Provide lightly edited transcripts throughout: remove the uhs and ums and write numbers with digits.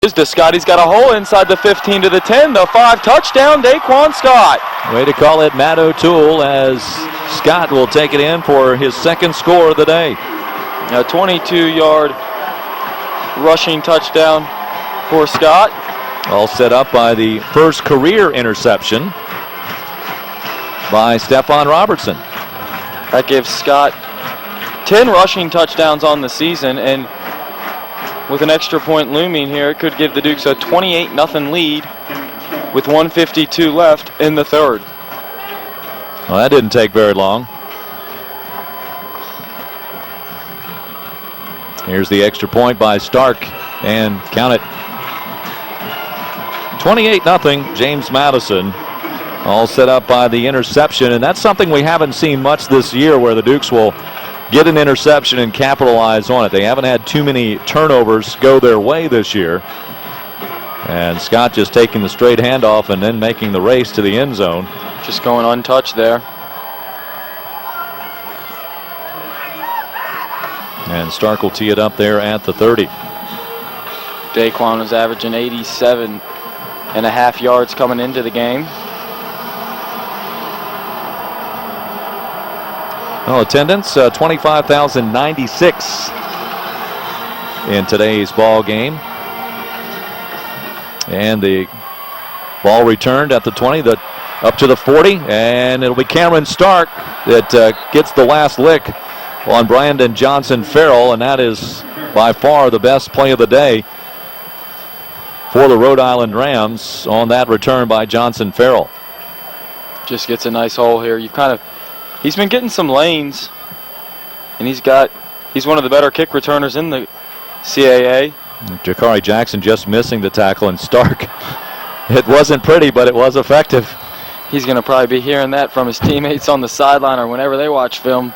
To Scott. He's got a hole inside the 15 to the 10. The 5 touchdown, Daquan Scott. Way to call it, Matt O'Toole, as Scott will take it in for his second score of the day. A 22-yard rushing touchdown for Scott. All set up by the first career interception by Stephon Robertson. That gives Scott 10 rushing touchdowns on the season, and with an extra point looming here, it could give the Dukes a 28-0 lead with 1:52 left in the third. Well, that didn't take very long. Here's the extra point by Stark, and count it. 28-0, James Madison. All set up by the interception, and that's something we haven't seen much this year, where the Dukes will get an interception and capitalize on it. They haven't had too many turnovers go their way this year. And Scott just taking the straight handoff and then making the race to the end zone. Just going untouched there. And Stark will tee it up there at the 30. Daquan was averaging 87.5 yards coming into the game. Well, attendance 25,096 in today's ball game. And the ball returned at the 20, up to the 40, and it'll be Cameron Stark that gets the last lick on Brandon Johnson Farrell, and that is by far the best play of the day for the Rhode Island Rams on that return by Johnson Farrell. Just gets a nice hole here. He's been getting some lanes, and he's one of the better kick returners in the CAA. Jakari Jackson just missing the tackle, and Stark, it wasn't pretty, but it was effective. He's going to probably be hearing that from his teammates on the sideline or whenever they watch film.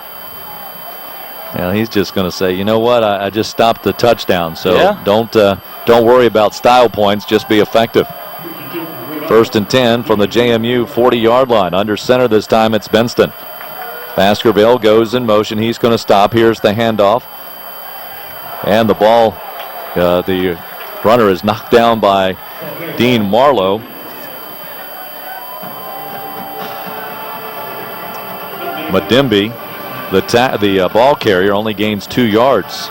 Yeah, he's just going to say, you know what, I just stopped the touchdown, so yeah. Don't worry about style points, just be effective. 1st and 10 from the JMU 40-yard line. Under center this time, it's Benston. Baskerville goes in motion. He's going to stop. Here's the handoff. And the ball, the runner is knocked down by Dean Marlowe. Madimbi, the ball carrier, only gains 2 yards.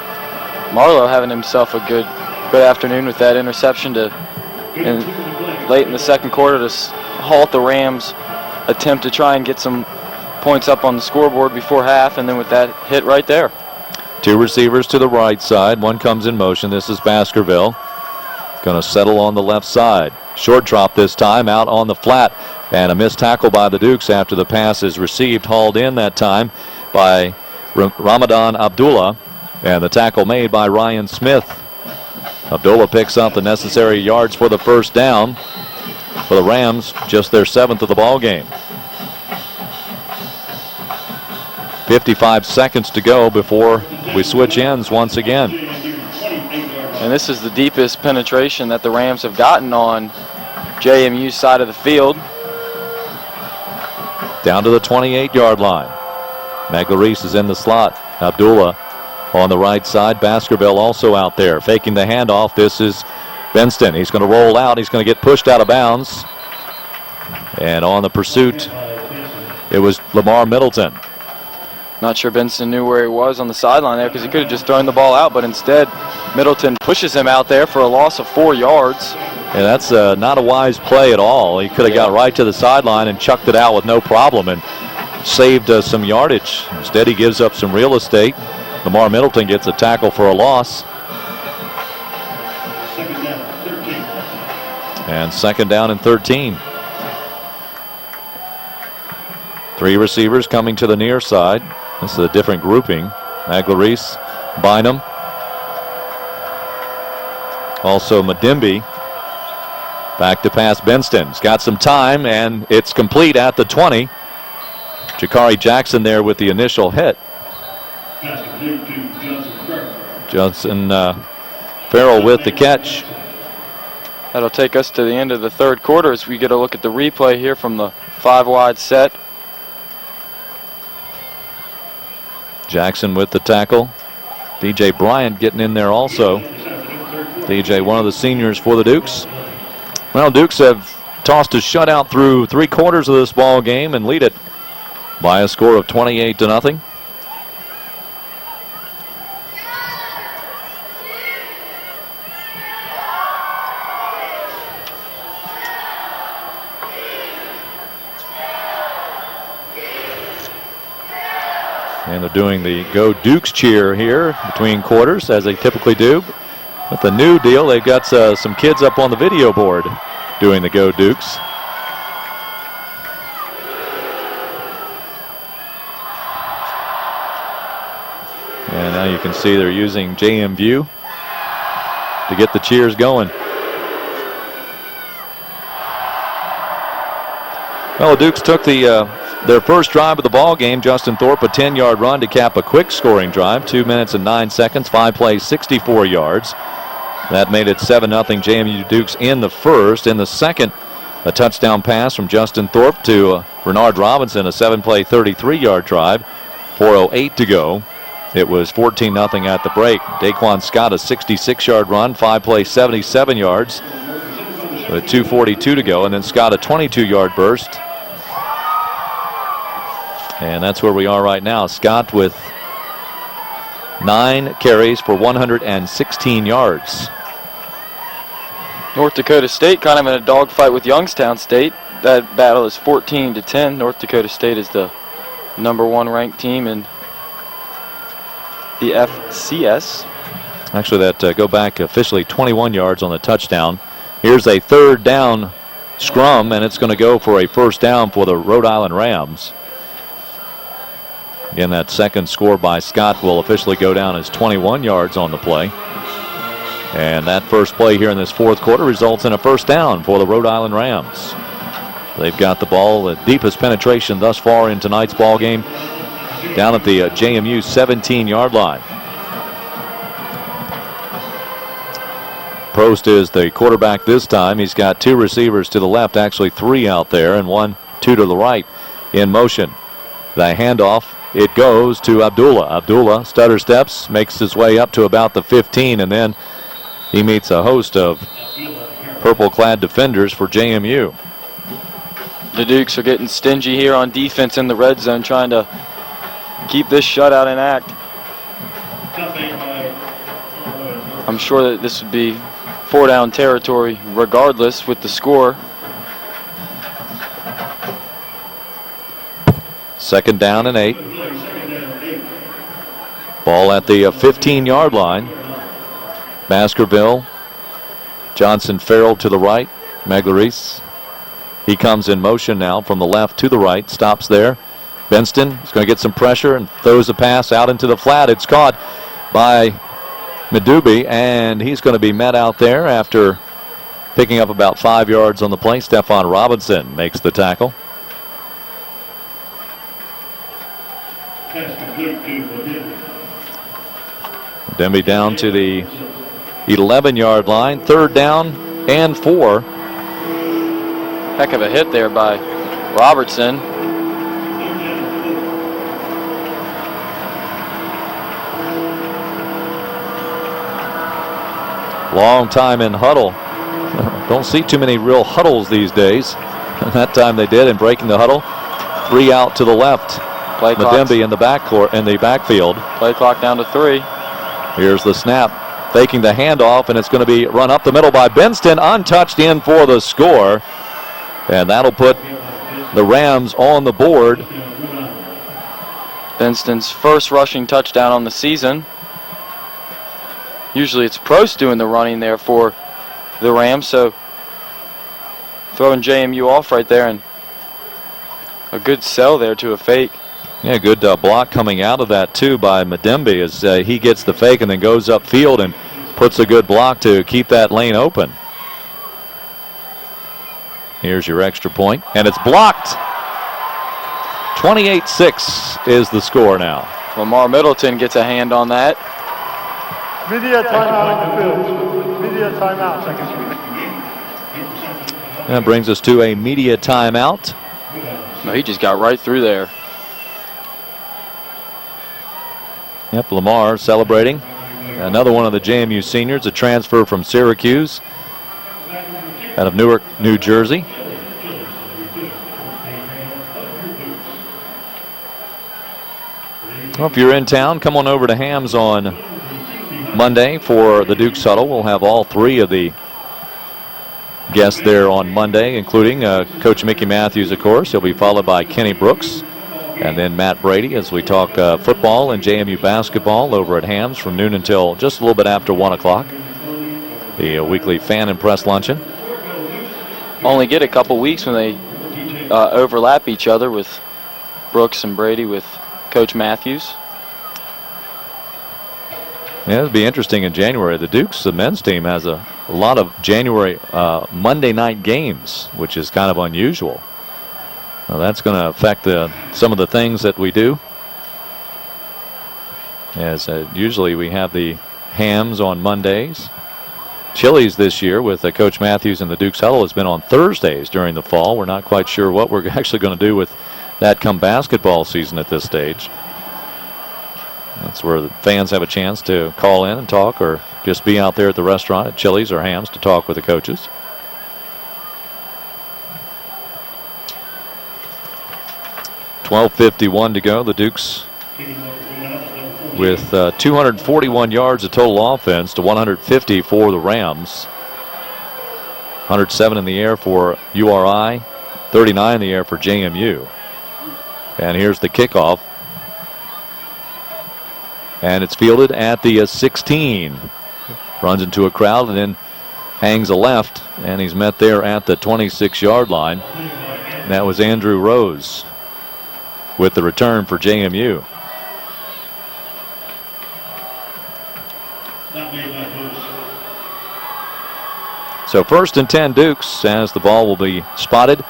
Marlowe having himself a good afternoon with that interception late in the second quarter to halt the Rams' attempt to try and get some points up on the scoreboard before half, and then with that hit right there. 2 receivers to the right side. One comes in motion. This is Baskerville. Going to settle on the left side. Short drop this time out on the flat, and a missed tackle by the Dukes after the pass is received. Hauled in that time by Ramadan Abdullah, and the tackle made by Ryan Smith. Abdullah picks up the necessary yards for the first down for the Rams, just their 7th of the ball game. 55 seconds to go before we switch ends once again. And this is the deepest penetration that the Rams have gotten on JMU's side of the field. Down to the 28-yard line. Maglareese is in the slot. Abdullah on the right side. Baskerville also out there faking the handoff. This is Benston. He's going to roll out. He's going to get pushed out of bounds. And on the pursuit, it was Lamar Middleton. Not sure Benson knew where he was on the sideline there, because he could have just thrown the ball out, but instead Middleton pushes him out there for a loss of 4 yards. Yeah, that's not a wise play at all. He could have got right to the sideline and chucked it out with no problem and saved some yardage. Instead, he gives up some real estate. Lamar Middleton gets a tackle for a loss. And 2nd down and 13. 3 receivers coming to the near side. This is a different grouping. Maglareese, Bynum. Also Madimbi. Back to pass Benston. He's got some time, and it's complete at the 20. Jakari Jackson there with the initial hit. Johnson Farrell with the catch. That'll take us to the end of the third quarter as we get a look at the replay here from the 5-wide set. Jackson with the tackle. DJ Bryant getting in there also. DJ, one of the seniors for the Dukes. Well, Dukes have tossed a shutout through 3 quarters of this ball game and lead it by a score of 28-0. And they're doing the Go Dukes cheer here between quarters, as they typically do. With the new deal, they've got some kids up on the video board doing the Go Dukes. And now you can see they're using JM View to get the cheers going. Well, the Dukes took their first drive of the ball game. Justin Thorpe, a 10-yard run to cap a quick scoring drive. 2 minutes and 9 seconds, 5 plays, 64 yards. That made it 7-0 JMU Dukes in the first. In the second, a touchdown pass from Justin Thorpe to Renard Robinson, a 7-play, 33-yard drive. 4:08 to go. It was 14-0 at the break. Daquan Scott, a 66-yard run, 5 plays, 77 yards. With 2:42 to go, and then Scott a 22-yard burst. And that's where we are right now. Scott with 9 carries for 116 yards. North Dakota State kind of in a dogfight with Youngstown State. That battle is 14-10. North Dakota State is the #1 ranked team in the FCS. Actually, that go back officially 21 yards on the touchdown. Here's a 3rd down scrum, and it's going to go for a 1st down for the Rhode Island Rams. Again, that second score by Scott will officially go down as 21 yards on the play. And that first play here in this 4th quarter results in a 1st down for the Rhode Island Rams. They've got the ball, the deepest penetration thus far in tonight's ball game, down at the JMU 17-yard line. Prost is the quarterback this time. He's got 2 receivers to the left, actually 3 out there, and 2 to the right in motion. The handoff, it goes to Abdullah. Abdullah stutter steps, makes his way up to about the 15, and then he meets a host of purple-clad defenders for JMU. The Dukes are getting stingy here on defense in the red zone, trying to keep this shutout in act. I'm sure that this would be 4-down territory regardless with the score. 2nd down and 8. Ball at the 15-yard line. Baskerville, Johnson Farrell to the right, Maglaris. He comes in motion now from the left to the right, stops there. Benston is going to get some pressure and throws a pass out into the flat. It's caught by Madubi, and he's going to be met out there after picking up about 5 yards on the play. Stephon Robinson makes the tackle. Demby down to the 11-yard line. 3rd down and 4. Heck of a hit there by Robertson. Long time in huddle. Don't see too many real huddles these days. That time they did in breaking the huddle. 3 out to the left. Madembe in the backfield. Play clock down to 3. Here's the snap. Faking the handoff, and it's going to be run up the middle by Benston. Untouched in for the score. And that'll put the Rams on the board. Benston's first rushing touchdown on the season. Usually it's Prost doing the running there for the Rams, so throwing JMU off right there, and a good sell there to a fake. Yeah, good block coming out of that too by Madembe as he gets the fake and then goes upfield and puts a good block to keep that lane open. Here's your extra point, and it's blocked. 28-6 is the score now. Lamar Middleton gets a hand on that. Media timeout on the field. Media timeout. That brings us to a media timeout. No, he just got right through there. Yep, Lamar celebrating another one of the JMU seniors, a transfer from Syracuse out of Newark, New Jersey. Well, if you're in town, come on over to Hams on Monday for the Duke's Huddle. We'll have all three of the guests there on Monday, including Coach Mickey Matthews, of course. He'll be followed by Kenny Brooks and then Matt Brady as we talk football and JMU basketball over at Hams from noon until just a little bit after 1 o'clock. The weekly fan and press luncheon. Only get a couple weeks when they overlap each other with Brooks and Brady with Coach Matthews. Yeah, it'll be interesting in January. The Dukes, the men's team, has a lot of January Monday night games, which is kind of unusual. Now that's going to affect some of the things that we do. As usually we have the Hams on Mondays. Chili's this year with Coach Matthews and the Dukes Huddle has been on Thursdays during the fall. We're not quite sure what we're actually going to do with that come basketball season at this stage. That's where the fans have a chance to call in and talk or just be out there at the restaurant at Chili's or Hams to talk with the coaches. .12:51 to go. The Dukes with 241 yards of total offense to 150 for the Rams. 107 in the air for URI, 39 in the air for JMU. And here's the kickoff. And it's fielded at the 16. Runs into a crowd and then hangs a left. And he's met there at the 26-yard line. And that was Andrew Rose with the return for JMU. So 1st and 10 Dukes as the ball will be spotted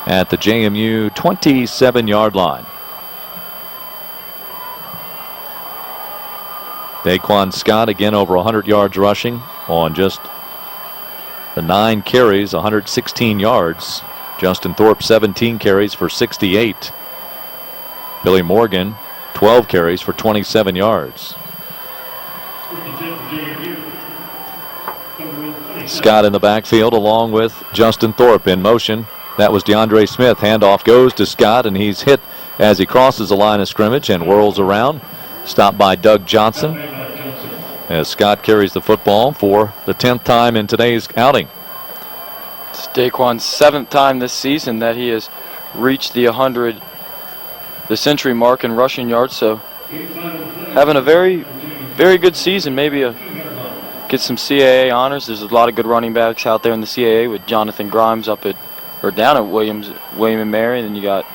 at the JMU 27-yard line. Daquan Scott again over 100 yards rushing on just the 9 carries, 116 yards. Justin Thorpe 17 carries for 68. Billy Morgan 12 carries for 27 yards. Scott in the backfield along with Justin Thorpe in motion. That was DeAndre Smith. Handoff goes to Scott and he's hit as he crosses the line of scrimmage and whirls around. Stopped by Doug Johnson as Scott carries the football for the 10th time in today's outing. It's Daquan's 7th time this season that he has reached the century mark in rushing yards. So having a very, very good season. Maybe get some CAA honors. There's a lot of good running backs out there in the CAA with Jonathan Grimes down at William and Mary. And then you got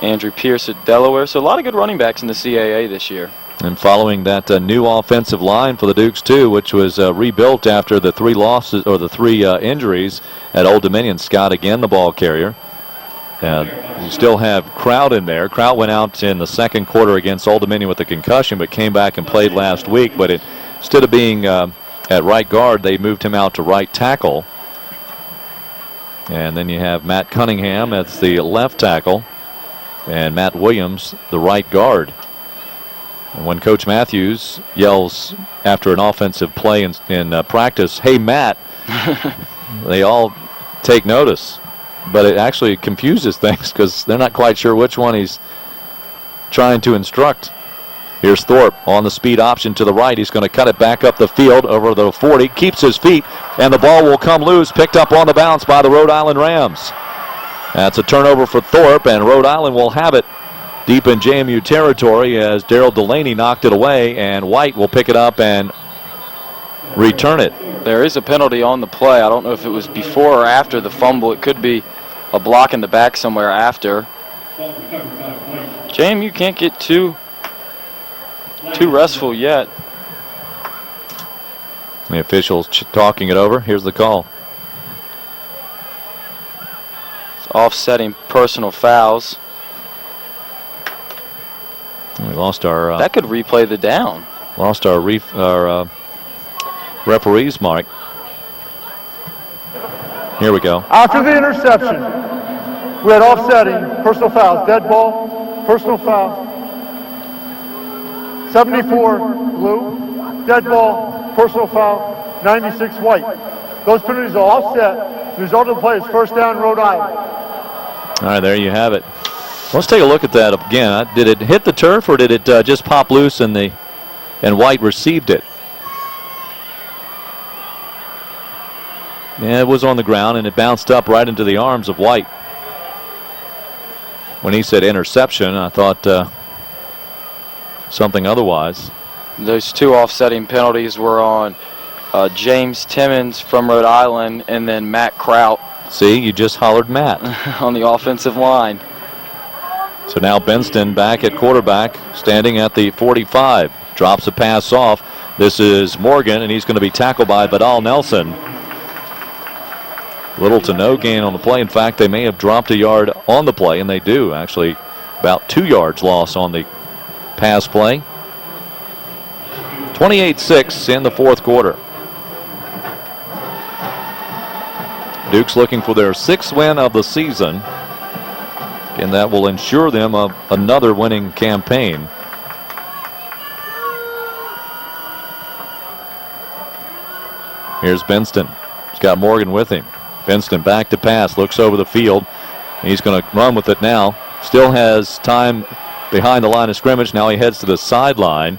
Andrew Pierce at Delaware. So a lot of good running backs in the CAA this year. And following that new offensive line for the Dukes too, which was rebuilt after the 3 losses or the 3 injuries at Old Dominion. Scott again the ball carrier. You still have Kraut in there. Kraut went out in the second quarter against Old Dominion with a concussion, but came back and played last week. But instead of being at right guard, they moved him out to right tackle. And then you have Matt Cunningham as the left tackle, and Matt Williams, the right guard. And when Coach Matthews yells after an offensive play in practice, "Hey, Matt," they all take notice. But it actually confuses things because they're not quite sure which one he's trying to instruct. Here's Thorpe on the speed option to the right. He's going to cut it back up the field over the 40, keeps his feet, and the ball will come loose, picked up on the bounce by the Rhode Island Rams. That's a turnover for Thorpe, and Rhode Island will have it deep in JMU territory as Daryl Delaney knocked it away, and White will pick it up and return it. There is a penalty on the play. I don't know if it was before or after the fumble. It could be a block in the back somewhere after. JMU can't get too restful yet. The officials talking it over. Here's the call. It's offsetting personal fouls. We lost our... that could replay the down. Lost our referee's mark. Here we go. After the interception, we had offsetting, personal fouls, dead ball, personal foul. 74 blue, dead ball, personal foul, 96 White. Those penalties are all set. The result of the play is first down, Rhode Island. All right, there you have it. Let's take a look at that again. Did it hit the turf or did it just pop loose and White received it? Yeah, it was on the ground and it bounced up right into the arms of White. When he said interception, I thought something otherwise. Those two offsetting penalties were on James Timmons from Rhode Island and then Matt Kraut. See, you just hollered Matt. On the offensive line. So now Benston back at quarterback, standing at the 45. Drops a pass off. This is Morgan, and he's going to be tackled by Vidal Nelson. Little to no gain on the play. In fact, they may have dropped a yard on the play, and they do. Actually, about 2 yards loss on the pass play. 28-6 in the fourth quarter. Dukes looking for their 6th win of the season, and that will ensure them of another winning campaign. Here's Benston. He's got Morgan with him. Benston back to pass, looks over the field. He's going to run with it now. Still has time behind the line of scrimmage. Now he heads to the sideline.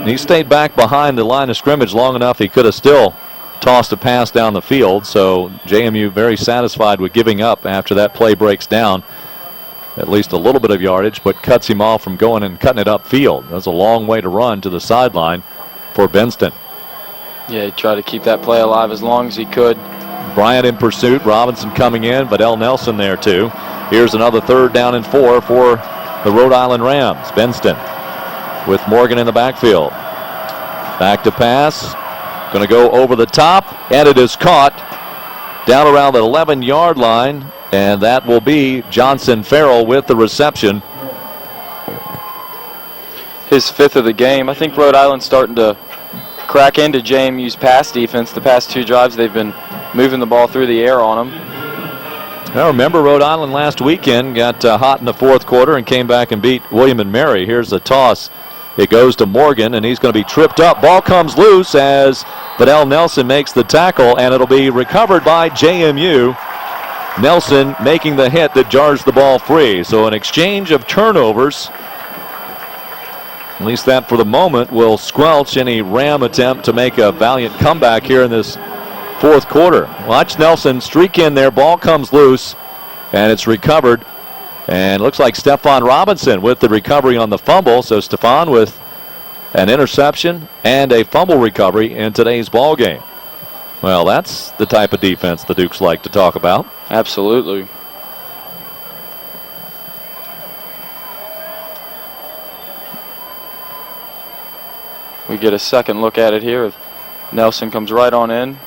He stayed back behind the line of scrimmage long enough. He could have still tossed a pass down the field. So JMU very satisfied with giving up after that play breaks down. At least a little bit of yardage, but cuts him off from going and cutting it upfield. That's a long way to run to the sideline for Benston. Yeah, he tried to keep that play alive as long as he could. Bryant in pursuit. Robinson coming in. Vidal Nelson there too. Here's another 3rd down and 4 for the Rhode Island Rams. Benston with Morgan in the backfield. Back to pass. Going to go over the top. And it is caught down around the 11-yard line. And that will be Johnson Farrell with the reception. His 5th of the game. I think Rhode Island's starting to crack into JMU's pass defense. The past 2 drives, they've been moving the ball through the air on them. Now remember, Rhode Island last weekend got hot in the fourth quarter and came back and beat William and Mary. Here's the toss. It goes to Morgan, and he's going to be tripped up. Ball comes loose as Vidal Nelson makes the tackle, and it'll be recovered by JMU. Nelson making the hit that jars the ball free. So an exchange of turnovers. At least that for the moment will squelch any Ram attempt to make a valiant comeback here in this fourth quarter. Watch Nelson streak in there. Ball comes loose, and it's recovered. And looks like Stephon Robinson with the recovery on the fumble. So Stephon with an interception and a fumble recovery in today's ball game. Well, that's the type of defense the Dukes like to talk about. Absolutely. We get a second look at it here. Nelson comes right on in.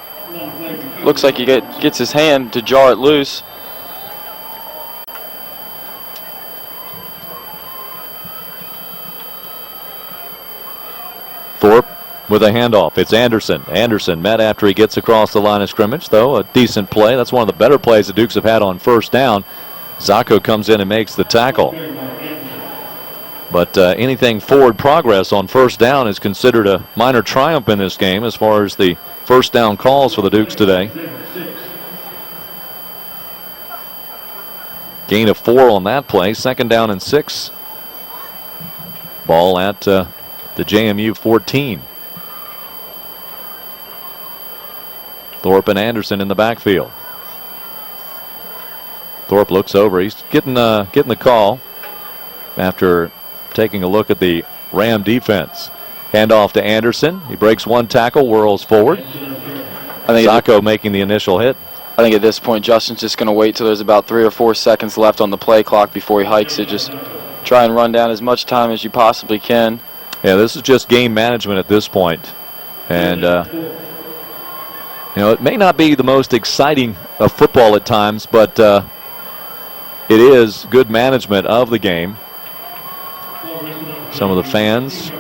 Looks like he gets his hand to jar it loose. Thorpe with a handoff. It's Anderson. Anderson met after he gets across the line of scrimmage, though. A decent play. That's one of the better plays the Dukes have had on first down. Zacco comes in and makes the tackle. But anything forward progress on first down is considered a minor triumph in this game as far as the first down calls for the Dukes today. Gain of 4 on that play. 2nd down and 6. Ball at the JMU 14. Thorpe and Anderson in the backfield. Thorpe looks over. He's getting the call after taking a look at the Ram defense. Handoff to Anderson. He breaks one tackle, whirls forward. Zacco making the initial hit. I think at this point, Justin's just going to wait till there's about 3 or 4 seconds left on the play clock before he hikes it. Just try and run down as much time as you possibly can. Yeah, this is just game management at this point. And, it may not be the most exciting of football at times, but it is good management of the game. Some of the fans,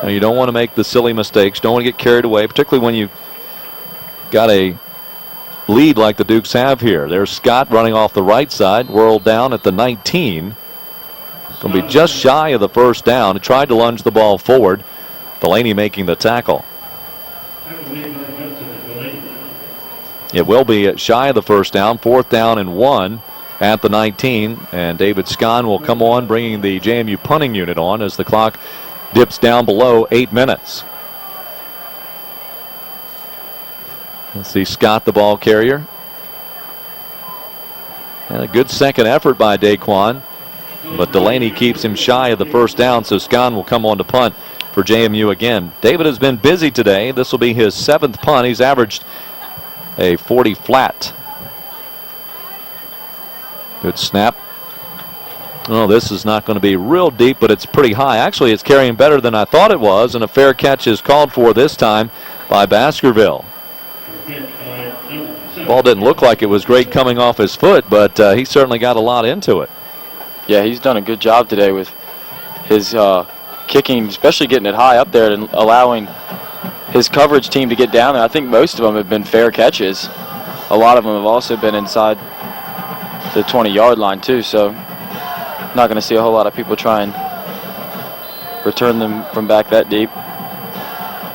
you don't want to make the silly mistakes. Don't want to get carried away, particularly when you've got a lead like the Dukes have here. There's Scott running off the right side, whirled down at the 19. Going to be just shy of the first down. He tried to lunge the ball forward. Delaney making the tackle. It will be shy of the first down. 4th down and 1 at the 19. And David Scahn will come on, bringing the JMU punting unit on as the clock dips down below 8 minutes. Let's see Scott, the ball carrier. And a good second effort by Daquan. But Delaney keeps him shy of the first down, so Scahn will come on to punt for JMU again. David has been busy today. This will be his 7th punt. He's averaged a 40 flat. Good snap. Oh, this is not going to be real deep, but it's pretty high. Actually, it's carrying better than I thought it was, and a fair catch is called for this time by Baskerville. Ball didn't look like it was great coming off his foot, but he certainly got a lot into it. Yeah, he's done a good job today with his kicking, especially getting it high up there and allowing his coverage team to get down there. I think most of them have been fair catches. A lot of them have also been inside the 20-yard line too, so not going to see a whole lot of people try and return them from back that deep.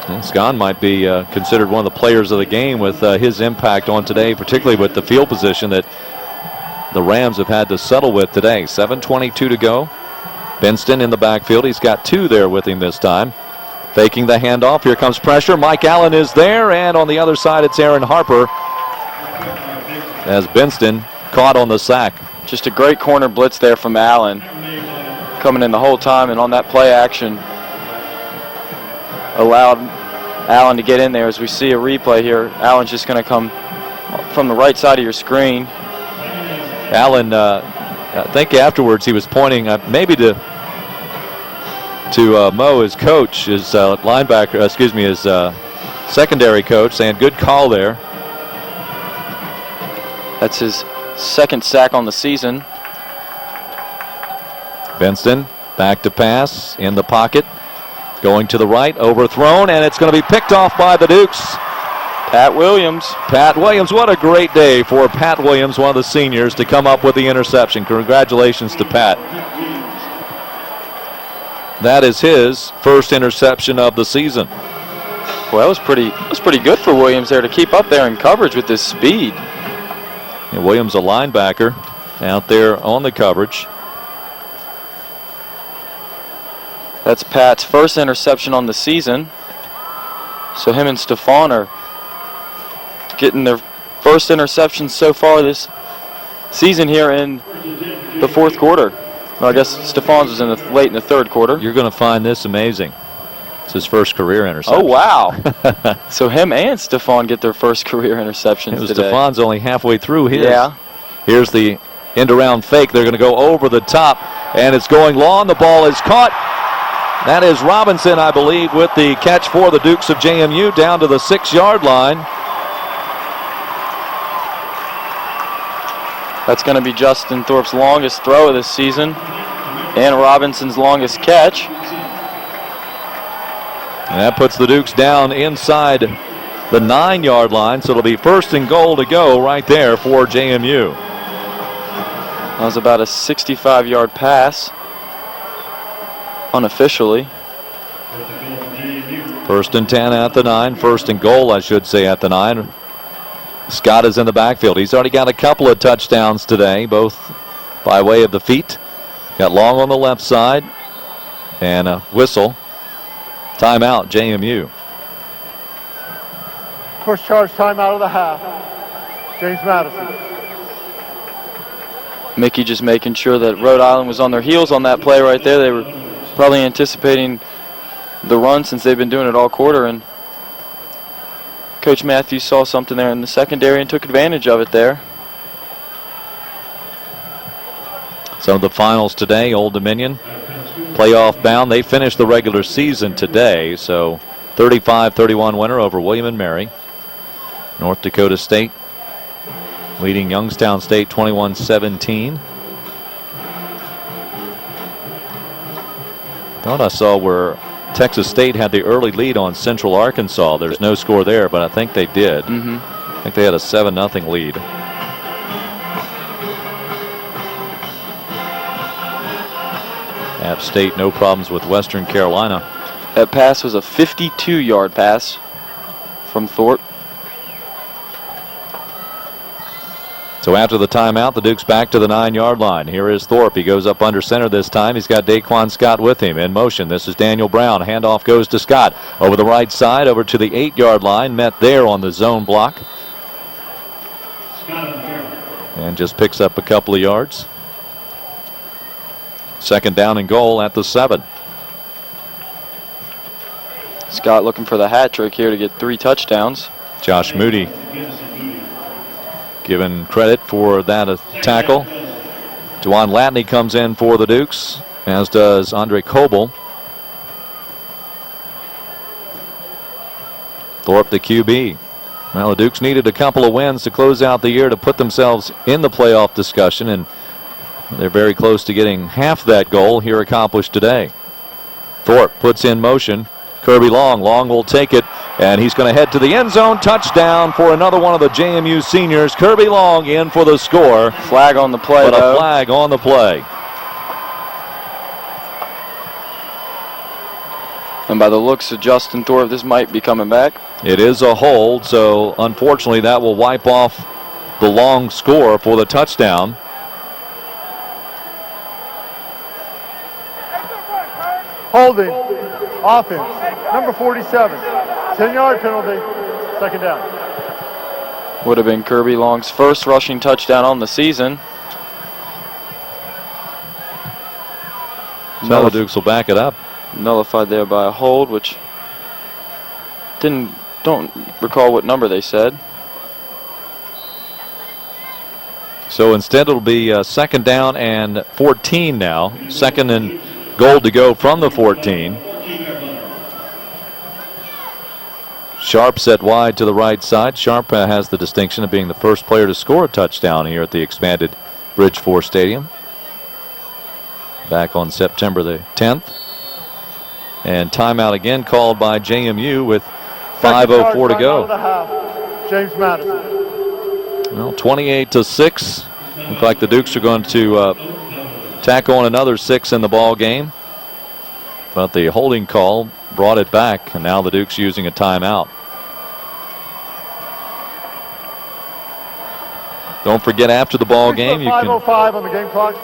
Well, Scahn might be considered one of the players of the game with his impact on today, particularly with the field position that the Rams have had to settle with today. 7:22 to go. Benston in the backfield. He's got 2 there with him this time. Faking the handoff. Here comes pressure. Mike Allen is there, and on the other side it's Aaron Harper as Benston caught on the sack. Just a great corner blitz there from Allen, coming in the whole time, and on that play action allowed Allen to get in there. As we see a replay here, Allen's just going to come from the right side of your screen. Allen, I think afterwards he was pointing maybe to Mo, his coach, his linebacker, his secondary coach, saying good call there. That's his 2nd sack on the season. Benston back to pass in the pocket, going to the right, overthrown, and it's going to be picked off by the Dukes. Pat Williams. Pat Williams, what a great day for Pat Williams, one of the seniors, to come up with the interception. Congratulations to Pat. That is his first interception of the season. Well, that was pretty good for Williams there to keep up there in coverage with his speed. And Williams, a linebacker, out there on the coverage. That's Pat's first interception on the season. So him and Stefan are getting their first interception so far this season here in the 4th quarter. Well, I guess Stefan's was late in the 3rd quarter. You're going to find this amazing. It's his first career interception. Oh, wow. So him and Stefan get their first career interceptions today. Stefan's only halfway through his. Yeah. Here's the end-around fake. They're going to go over the top, and it's going long. The ball is caught. That is Robinson, I believe, with the catch for the Dukes of JMU down to the 6-yard line. That's going to be Justin Thorpe's longest throw of this season and Robinson's longest catch. And that puts the Dukes down inside the 9-yard line, so it'll be 1st and goal to go right there for JMU. That was about a 65-yard pass, unofficially. 1st and 10 at the 9, 1st and goal, I should say, at the 9. Scott is in the backfield. He's already got a couple of touchdowns today, both by way of the feet. Got Long on the left side and a whistle. Timeout, JMU. First charge timeout of the half. James Madison. Mickey just making sure that Rhode Island was on their heels on that play right there. They were probably anticipating the run since they've been doing it all quarter, and Coach Matthews saw something there in the secondary and took advantage of it there. Some of the finals today, Old Dominion, playoff bound. They finished the regular season today, so 35-31 winner over William & Mary. North Dakota State leading Youngstown State 21-17. Thought I saw where Texas State had the early lead on Central Arkansas. There's no score there, but I think they did. I think they had a 7-0 lead. App State, no problems with Western Carolina. That pass was a 52-yard pass from Thorpe. So after the timeout, the Dukes back to the 9-yard line. Here is Thorpe. He goes up under center this time. He's got Daquan Scott with him in motion. This is Daniel Brown. Handoff goes to Scott. Over the right side, over to the 8-yard line. Met there on the zone block. And just picks up a couple of yards. Second down and goal at the 7. Scott looking for the hat trick here to get 3 touchdowns. Josh Moody given credit for that tackle. Juwan Latney comes in for the Dukes, as does Andre Coble. Thorpe the QB. Well, the Dukes needed a couple of wins to close out the year to put themselves in the playoff discussion, and they're very close to getting half that goal here accomplished today. Thorpe puts in motion. Kirby Long. Long will take it, and he's going to head to the end zone. Touchdown for another one of the JMU seniors. Kirby Long in for the score. Flag on the play, but a flag on the play. And by the looks of Justin Thorpe, this might be coming back. It is a hold, so unfortunately that will wipe off the Long score for the touchdown. Holding. Offense. Number 47. 10-yard penalty. Second down. Would have been Kirby Long's first rushing touchdown on the season. So the Dukes will back it up. Nullified there by a hold, which don't recall what number they said. So instead it'll be second down and 14 now. Second and goal to go from the 14. Sharp set wide to the right side. Sharp has the distinction of being the first player to score a touchdown here at the expanded Bridge 4 Stadium back on September the 10th. And timeout again called by JMU with 5:04 to go. James Madison. Well, 28-6. Looks like the Dukes are going to tack on another 6 in the ball game. But the holding call brought it back, and now the Dukes using a timeout. Don't forget, after the ball game, you can 5:05 on the game clock.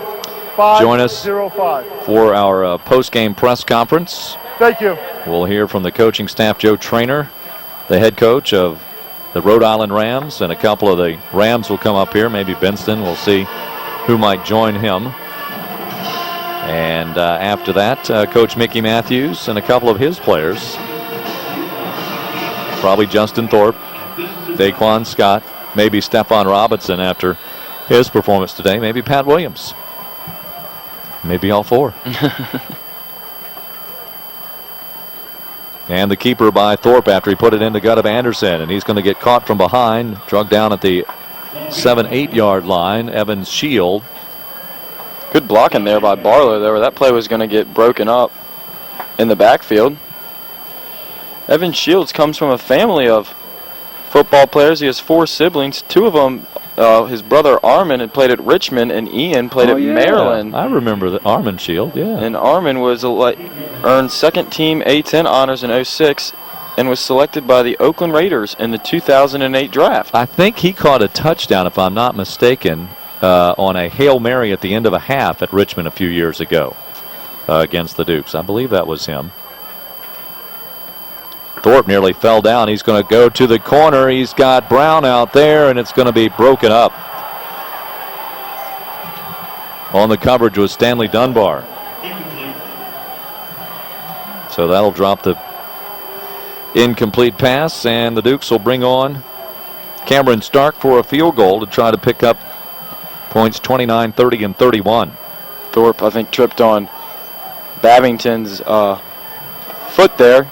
join us 5:05 for our post-game press conference. Thank you. We'll hear from the coaching staff, Joe Trainer, the head coach of the Rhode Island Rams, and a couple of the Rams will come up here. Maybe Benston. We'll see who might join him. And after that, Coach Mickey Matthews and a couple of his players. Probably Justin Thorpe, Daquan Scott, maybe Stephon Robinson after his performance today, maybe Pat Williams. Maybe all 4. And the keeper by Thorpe after he put it in the gut of Anderson, and he's going to get caught from behind, drug down at the 7-8 yard line. Evans Shield. Good blocking there by Barlow there. That play was going to get broken up in the backfield. Evan Shields comes from a family of football players. He has 4 siblings. 2 of them, his brother Armin had played at Richmond, and Ian played at Maryland. I remember the Armin Shield, yeah. And Armin was earned second team A-10 honors in 06 and was selected by the Oakland Raiders in the 2008 draft. I think he caught a touchdown, if I'm not mistaken, on a Hail Mary at the end of a half at Richmond a few years ago against the Dukes. I believe that was him. Thorpe nearly fell down. He's going to go to the corner. He's got Brown out there, and it's going to be broken up. On the coverage was Stanley Dunbar. So that'll drop the incomplete pass, and the Dukes will bring on Cameron Stark for a field goal to try to pick up points 29, 30, and 31. Thorpe, I think, tripped on Babington's foot there.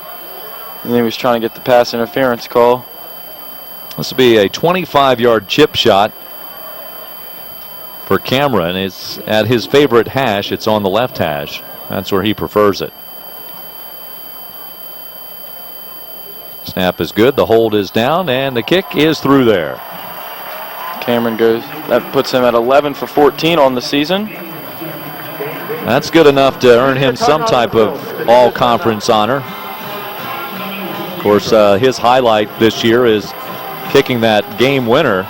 And he was trying to get the pass interference call. This will be a 25-yard chip shot for Cameron. It's at his favorite hash. It's on the left hash. That's where he prefers it. Snap is good. The hold is down, and the kick is through there. Cameron goes. That puts him at 11 for 14 on the season. That's good enough to earn him some type of all-conference honor. Of course, his highlight this year is kicking that game winner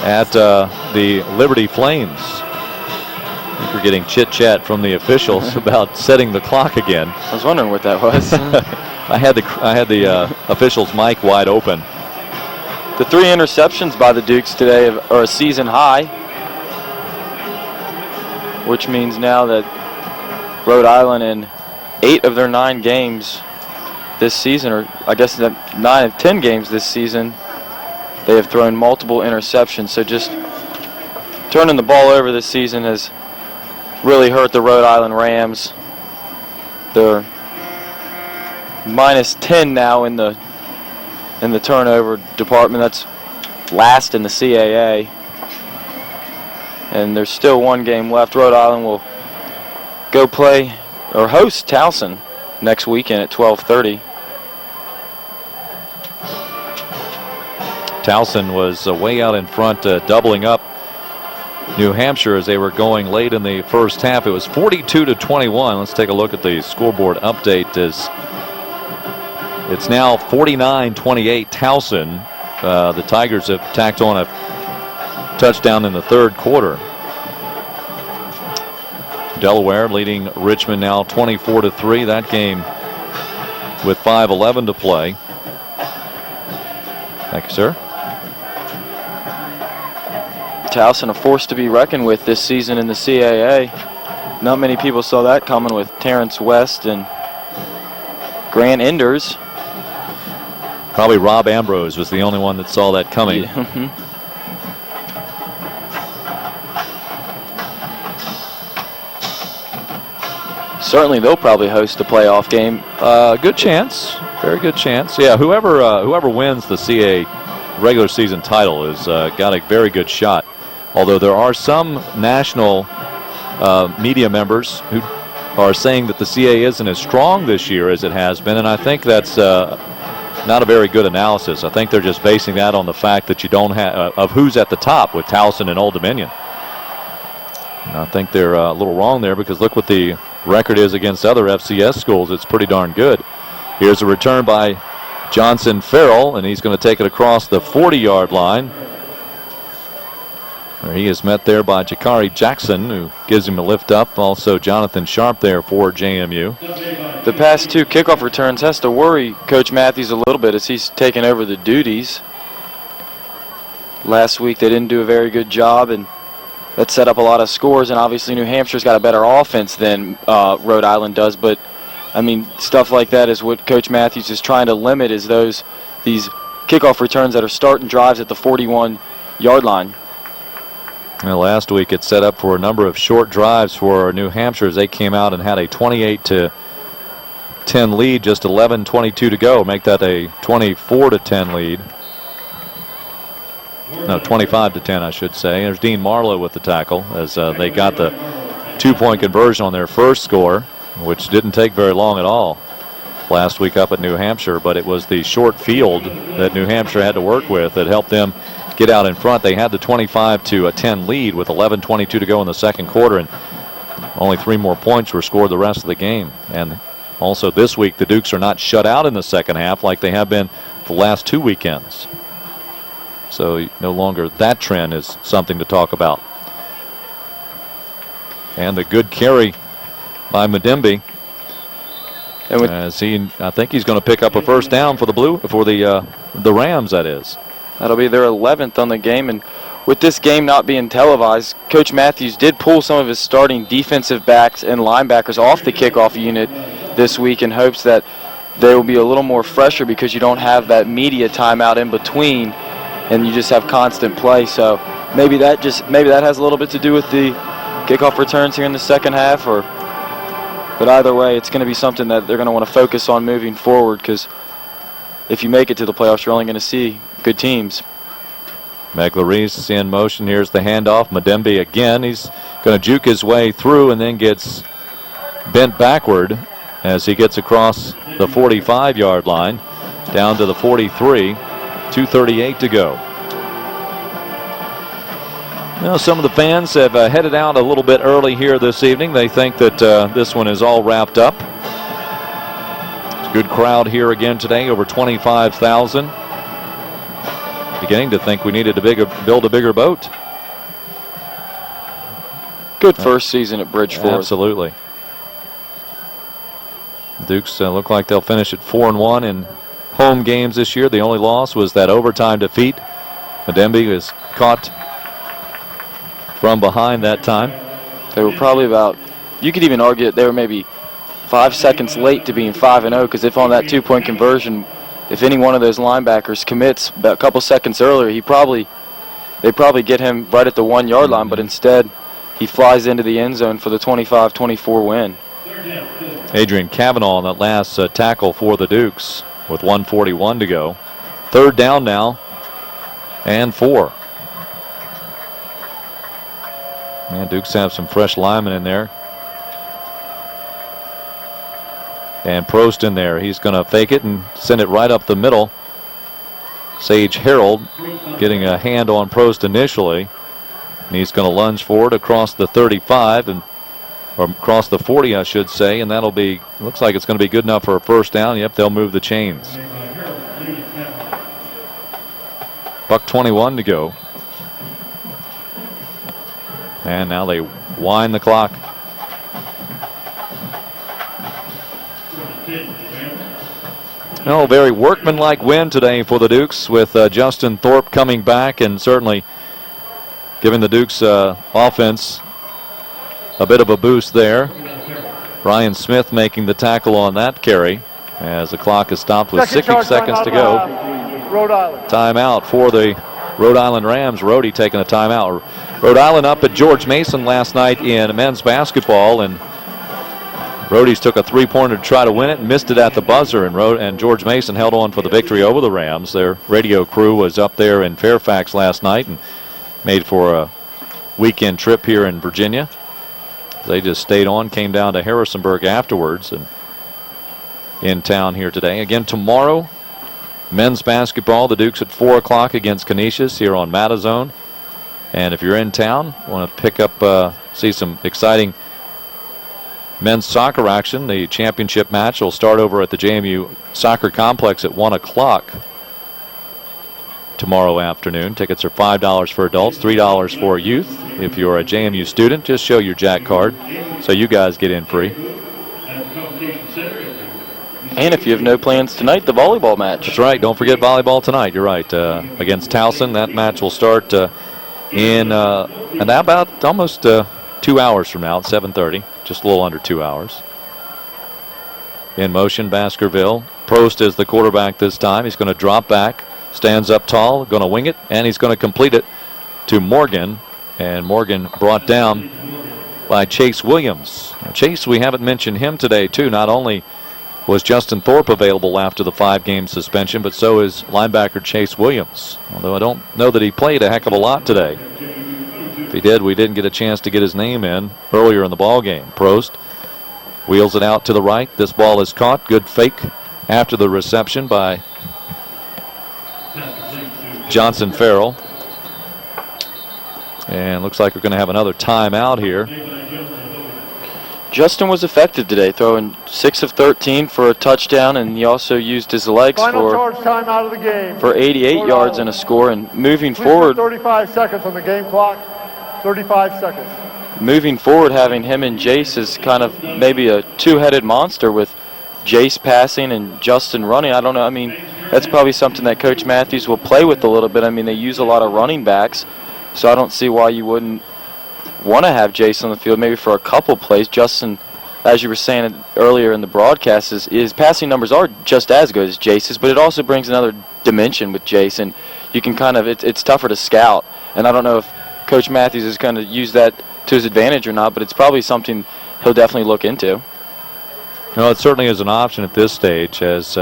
at the Liberty Flames. I think we're getting chit-chat from the officials about setting the clock again. I was wondering what that was. I had the official's mic wide open. The 3 interceptions by the Dukes today are a season high, which means now that Rhode Island in 8 of their 9 games this season, or I guess 9 of 10 games this season, they have thrown multiple interceptions. So just turning the ball over this season has really hurt the Rhode Island Rams. They're -10 now in the turnover department. That's last in the CAA. And there's still 1 game left. Rhode Island will go play or host Towson next weekend at 12:30. Towson was way out in front, doubling up New Hampshire as they were going late in the first half. It was 42-21. Let's take a look at the scoreboard update. It's now 49-28 Towson. The Tigers have tacked on a touchdown in the third quarter. Delaware leading Richmond now 24-3. That game with 5:11 to play. Thank you, sir. Towson, a force to be reckoned with this season in the CAA. Not many people saw that coming with Terrence West and Grant Enders. Probably Rob Ambrose was the only one that saw that coming. Yeah. Certainly they'll probably host a playoff game. Good chance. Very good chance. Yeah, whoever wins the CAA regular season title has got a very good shot. Although there are some national media members who are saying that the CAA isn't as strong this year as it has been, and I think that's not a very good analysis. I think they're just basing that on the fact that you don't have of who's at the top with Towson and Old Dominion. And I think they're a little wrong there, because look what the record is against other FCS schools. It's pretty darn good. Here's a return by Johnson Farrell, and he's going to take it across the 40-yard line. He is met there by Jakari Jackson, who gives him a lift up. Also Jonathan Sharp there for JMU. The past 2 kickoff returns has to worry Coach Matthews a little bit as he's taken over the duties. Last week they didn't do a very good job, and that set up a lot of scores. And obviously New Hampshire's got a better offense than Rhode Island does. But I mean, stuff like that is what Coach Matthews is trying to limit, is these kickoff returns that are starting drives at the 41-yard line. Well, last week it set up for a number of short drives for New Hampshire as they came out and had a 28-10 lead, just 11:22 to go. Make that a 24-10 lead. No, 25-10, I should say. There's Dean Marlowe with the tackle as they got the 2-point conversion on their first score, which didn't take very long at all last week up at New Hampshire, but it was the short field that New Hampshire had to work with that helped them get out in front. They had the 25-10 lead with 11:22 to go in the second quarter, and only 3 more points were scored the rest of the game. And also this week, the Dukes are not shut out in the second half like they have been the last 2 weekends. So no longer that trend is something to talk about. And the good carry by Madembe. As I think he's going to pick up a first down for the Rams, that is. That'll be their 11th on the game. And with this game not being televised, Coach Matthews did pull some of his starting defensive backs and linebackers off the kickoff unit this week in hopes that they will be a little more fresher, because you don't have that media timeout in between and you just have constant play. So maybe that has a little bit to do with the kickoff returns here in the second half. But either way, it's going to be something that they're going to want to focus on moving forward, because if you make it to the playoffs, you're only going to see good teams. McLaurice in motion. Here's the handoff. Madembe again. He's going to juke his way through and then gets bent backward as he gets across the 45-yard line down to the 43. 2:38 to go. Well, some of the fans have headed out a little bit early here this evening. They think that this one is all wrapped up. It's a good crowd here again today, over 25,000. Beginning to think we needed to build a bigger boat. Good first season at Bridgeport. Absolutely. Dukes look like they'll finish at 4-1 in home games this year. The only loss was that overtime defeat. Madembe was caught from behind that time. They were probably about, you could even argue that they were maybe 5 seconds late to being 5-0, because if on that 2-point conversion, if any one of those linebackers commits a couple seconds earlier, they probably get him right at the 1 yard line, but instead he flies into the end zone for the 25-24 win. Adrian Cavanaugh on that last tackle for the Dukes with 1:41 to go. 3rd down now and 4. And Dukes have some fresh linemen in there. And Prost in there. He's going to fake it and send it right up the middle. Sage Harold getting a hand on Prost initially. And he's going to lunge forward across the 35, or across the 40, I should say. And that'll be, looks like it's going to be good enough for a 1st down. Yep, they'll move the chains. $1:21 to go. And now they wind the clock. No, very workmanlike win today for the Dukes, with Justin Thorpe coming back and certainly giving the Dukes offense a bit of a boost there. Ryan Smith making the tackle on that carry as the clock is stopped with 60 seconds to go. Rhode Island. Timeout for the Rhode Island Rams. Rhode taking a timeout. Rhode Island up at George Mason last night in men's basketball, and Rhodes took a 3-pointer to try to win it and missed it at the buzzer, and George Mason held on for the victory over the Rams. Their radio crew was up there in Fairfax last night and made for a weekend trip here in Virginia. They just stayed on, came down to Harrisonburg afterwards, and in town here today. Again tomorrow, men's basketball, the Dukes at 4 o'clock against Canisius here on Madison. And if you're in town, want to pick up, see some exciting men's soccer action, the championship match will start over at the JMU Soccer Complex at 1 o'clock tomorrow afternoon. Tickets are $5 for adults, $3 for youth. If you're a JMU student, just show your Jack card so you guys get in free. And if you have no plans tonight, the volleyball match. That's right. Don't forget volleyball tonight. You're right. Against Towson, that match will start in about almost 2 hours from now at 7:30. Just a little under 2 hours. In motion, Baskerville. Prost is the quarterback this time. He's going to drop back, stands up tall, going to wing it, and he's going to complete it to Morgan. And Morgan brought down by Chase Williams. Now, Chase, we haven't mentioned him today, too. Not only was Justin Thorpe available after the 5-game suspension, but so is linebacker Chase Williams. Although I don't know that he played a heck of a lot today. If he did, we didn't get a chance to get his name in earlier in the ball game. Prost wheels it out to the right. This ball is caught. Good fake after the reception by Johnson Farrell. And looks like we're going to have another timeout here. Justin was effective today, throwing 6 of 13 for a touchdown, and he also used his legs Final charge time out of the game. for 88 yards and a score. And moving forward, 35 seconds on the game clock. 35 seconds. Moving forward, having him and Jace is kind of maybe a two-headed monster, with Jace passing and Justin running. I don't know. I mean, that's probably something that Coach Matthews will play with a little bit. I mean, they use a lot of running backs, so I don't see why you wouldn't want to have Jace on the field maybe for a couple plays. Justin, as you were saying earlier in the broadcast, his passing numbers are just as good as Jace's, but it also brings another dimension with Jace, and you can kind of, it's tougher to scout. And I don't know if Coach Matthews is going to use that to his advantage or not, but it's probably something he'll definitely look into. No, it certainly is an option at this stage, as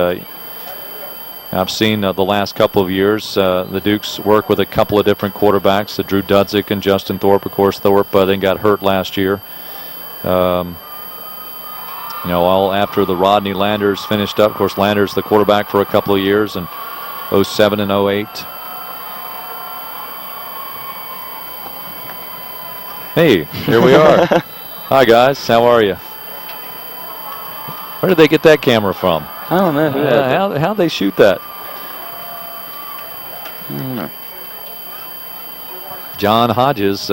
I've seen the last couple of years. The Dukes work with a couple of different quarterbacks, Drew Dudzik and Justin Thorpe. Of course, Thorpe then got hurt last year. All after the Rodney Landers finished up. Of course, Landers the quarterback for a couple of years in 07 and 08. Hey, here we are. Hi, guys. How are you? Where did they get that camera from? I don't know. How'd they shoot that? I don't know. John Hodges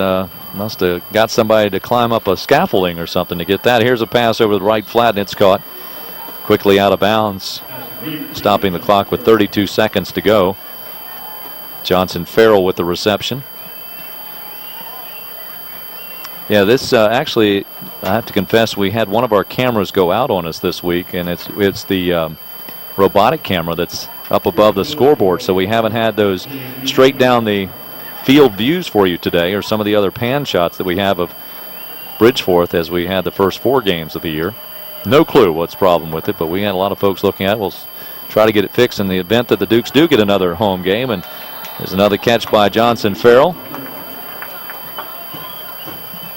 must have got somebody to climb up a scaffolding or something to get that. Here's a pass over the right flat, and it's caught quickly out of bounds, stopping the clock with 32 seconds to go. Johnson Farrell with the reception. Yeah, this actually, I have to confess, we had one of our cameras go out on us this week, and it's the robotic camera that's up above the scoreboard, so we haven't had those straight down the field views for you today, or some of the other pan shots that we have of Bridgeforth as we had the first 4 games of the year. No clue what's the problem with it, but we had a lot of folks looking at it. We'll try to get it fixed in the event that the Dukes do get another home game. And there's another catch by Johnson Farrell.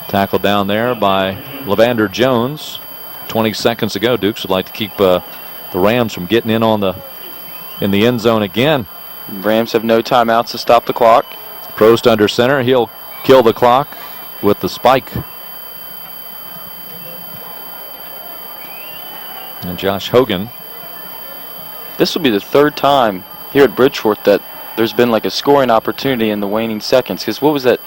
Tackled down there by Levander Jones. 20 seconds ago, Dukes would like to keep the Rams from getting in the end zone again. Rams have no timeouts to stop the clock. Prost under center. He'll kill the clock with the spike. And Josh Hogan. This will be the 3rd time here at Bridgeforth that there's been like a scoring opportunity in the waning seconds. Because what was that?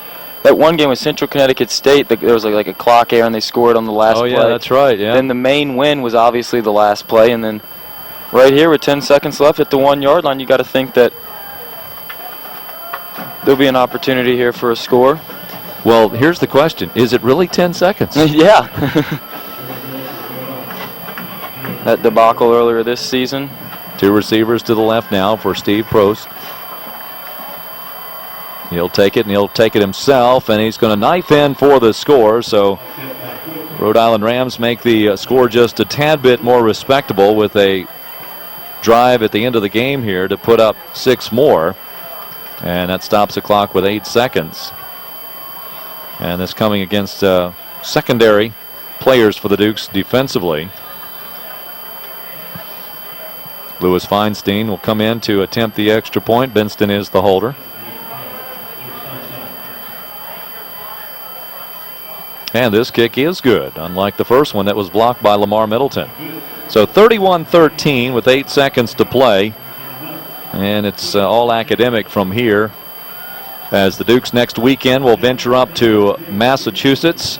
That one game with Central Connecticut State, there was like a clock error and they scored on the last play. Oh, yeah, that's right, yeah. Then the main win was obviously the last play. And then right here with 10 seconds left at the 1-yard line, you got to think that there'll be an opportunity here for a score. Well, here's the question. Is it really 10 seconds? Yeah. That debacle earlier this season. 2 receivers to the left now for Steve Prost. He'll take it, and he'll take it himself, and he's going to knife in for the score. So Rhode Island Rams make the score just a tad bit more respectable with a drive at the end of the game here to put up 6 more. And that stops the clock with 8 seconds. And this coming against secondary players for the Dukes defensively. Lewis Feinstein will come in to attempt the extra point. Benston is the holder. And this kick is good, unlike the first one that was blocked by Lamar Middleton. So 31-13 with 8 seconds to play. And it's all academic from here, as the Dukes next weekend will venture up to Massachusetts.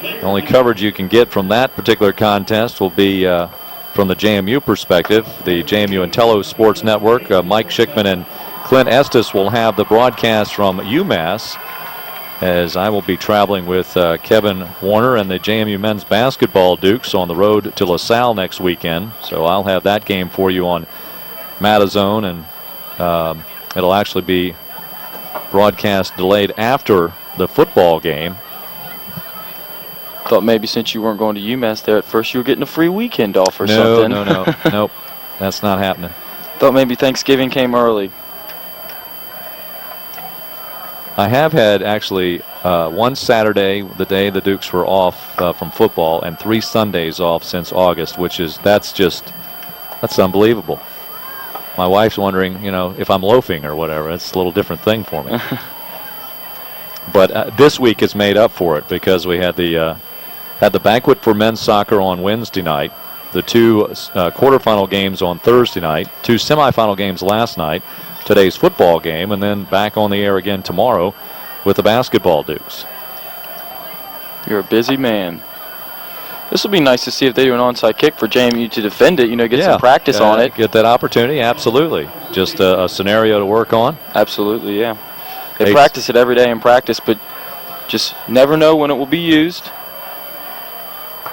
The only coverage you can get from that particular contest will be from the JMU perspective. The JMU and Tello Sports Network, Mike Schickman and Clint Estes will have the broadcast from UMass, as I will be traveling with Kevin Warner and the JMU men's basketball Dukes on the road to LaSalle next weekend. So I'll have that game for you on Madison, and it'll actually be broadcast delayed after the football game. Thought maybe since you weren't going to UMass there at first, you were getting a free weekend off or something. No, nope, that's not happening. Thought maybe Thanksgiving came early. I have had actually one Saturday, the day the Dukes were off from football, and 3 Sundays off since August, that's unbelievable. My wife's wondering, if I'm loafing or whatever. It's a little different thing for me. But this week has made up for it, because we had the banquet for men's soccer on Wednesday night, the 2 quarterfinal games on Thursday night, 2 semifinal games last night, today's football game, and then back on the air again tomorrow with the basketball Dukes. You're a busy man. This will be nice to see if they do an onside kick for JMU to defend it, get some practice on it. Get that opportunity, absolutely. Just a scenario to work on. Absolutely, yeah. They practice it every day in practice, but just never know when it will be used.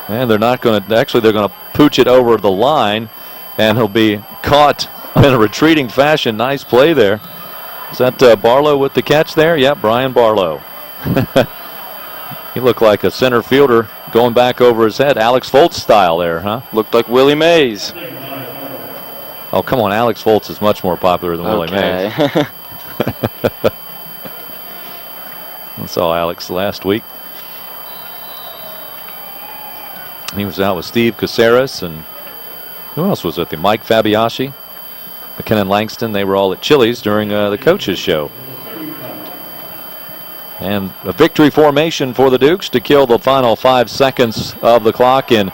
And they're not going to, actually they're going to pooch it over the line, and he'll be caught in a retreating fashion. Nice play there. Is that Barlow with the catch there? Yeah, Brian Barlow. He looked like a center fielder going back over his head. Alex Foltz style there, huh? Looked like Willie Mays. Oh, come on. Alex Foltz is much more popular than Willie Mays. I saw Alex last week. He was out with Steve Caceres, and who else was with him? Mike Fabiaschi, McKinnon Langston. They were all at Chili's during the coaches show. And a victory formation for the Dukes to kill the final 5 seconds of the clock in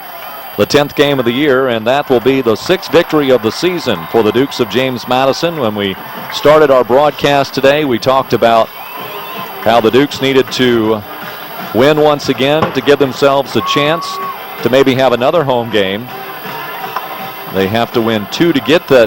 the 10th game of the year, and that will be the 6th victory of the season for the Dukes of James Madison. When we started our broadcast today, we talked about how the Dukes needed to win once again to give themselves a chance to maybe have another home game. They have to win 2 to get that